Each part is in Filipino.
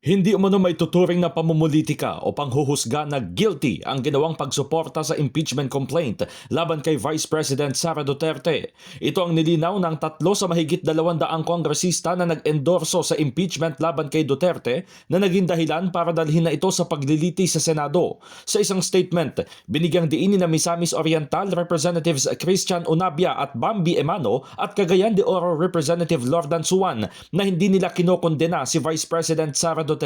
Hindi umano may tuturing na pamumulitika o panghuhusga na guilty ang ginawang pagsuporta sa impeachment complaint laban kay Vice President Sara Duterte. Ito ang nilinaw ng 3 sa mahigit 200 kongresista na nag-endorso sa impeachment laban kay Duterte na naging dahilan para dalhin na ito sa pagliliti sa Senado. Sa isang statement, binigyang diin ni Misamis Oriental Representatives Christian Unabia at Bambi Emano at Cagayan de Oro Representative Lordan Suwan na hindi nila kinokondena si Vice President Sara Duterte.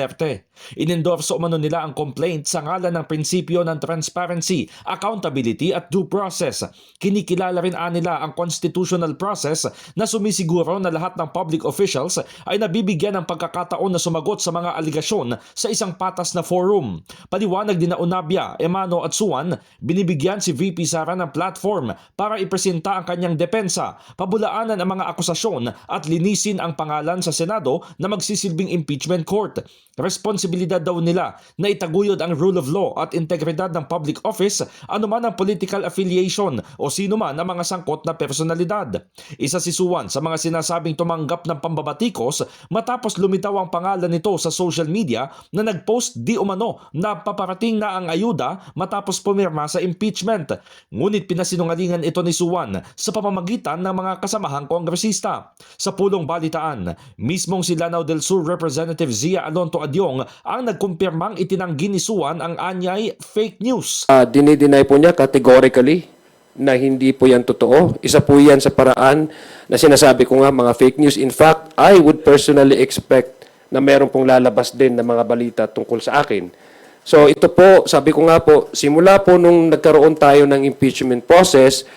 Inendorso umano nila ang complaint sa ngalan ng prinsipyo ng transparency, accountability at due process. Kinikilala rin nila ang constitutional process na sumisiguro na lahat ng public officials ay nabibigyan ng pagkakataon na sumagot sa mga aligasyon sa isang patas na forum. Paliwanag din na Unabia, Emano at Suwan, binibigyan si VP Sara ng platform para ipresenta ang kanyang depensa, pabulaanan ang mga akusasyon at linisin ang pangalan sa Senado na magsisilbing impeachment court. Responsibilidad daw nila na itaguyod ang rule of law at integridad ng public office, anuman ang political affiliation o sino man ang mga sangkot na personalidad. Isa si Suwan sa mga sinasabing tumanggap ng pambabatikos matapos lumitaw ang pangalan nito sa social media na nagpost di umano na paparating na ang ayuda matapos pumirma sa impeachment. Ngunit pinasinungalingan ito ni Suwan sa pamamagitan ng mga kasamahang kongresista. Sa pulong balitaan, mismong si Lanao del Sur Representative Zia Alonto Adyong ang nagkumpirmang itinanggi ni Suwan ang anyay fake news. Dinideny po niya categorically na hindi po yan totoo. Isa po yan sa paraan na sinasabi ko nga mga fake news. In fact, I would personally expect na meron pong lalabas din na mga balita tungkol sa akin. So ito po, sabi ko nga po, simula po nung nagkaroon tayo ng impeachment process,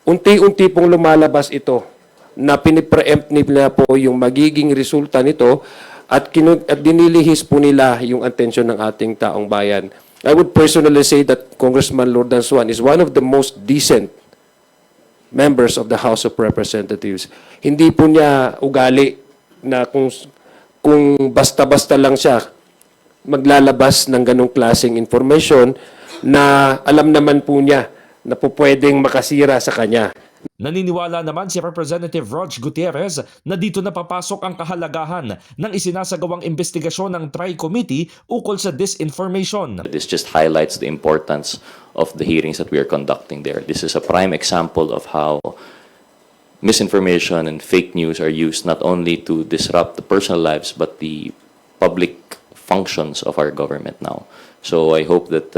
unti-unti pong lumalabas ito na pinipreempt nila po yung magiging resulta nito at dinilihis po nila yung atensyon ng ating taong bayan. I would personally say that Congressman Lordan Suwan is one of the most decent members of the House of Representatives. Hindi po niya ugali na kung basta-basta lang siya maglalabas ng ganong klaseng information na alam naman po niya na po pwedeng makasira sa kanya. Naniniwala naman si Representative Rog Gutierrez na dito na papasok ang kahalagahan ng isinasagawang investigasyon ng Tri-Committee ukol sa disinformation. This just highlights the importance of the hearings that we are conducting there. This is a prime example of how misinformation and fake news are used not only to disrupt the personal lives but the public functions of our government now. So I hope that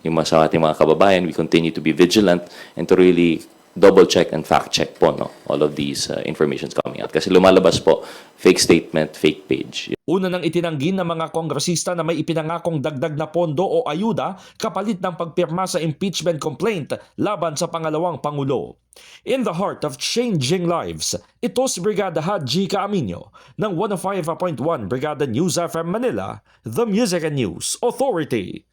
yung sa ating mga kababayan, we continue to be vigilant and to really double-check and fact-check po all of these informations coming out. Kasi lumalabas po, fake statement, fake page. Una nang itinanggi ng mga kongresista na may ipinangakong dagdag na pondo o ayuda kapalit ng pagpirma sa impeachment complaint laban sa pangalawang Pangulo. In the heart of changing lives, ito si Brigada Haji Caaminio ng 105.1 Brigada News FM Manila, The Music and News Authority.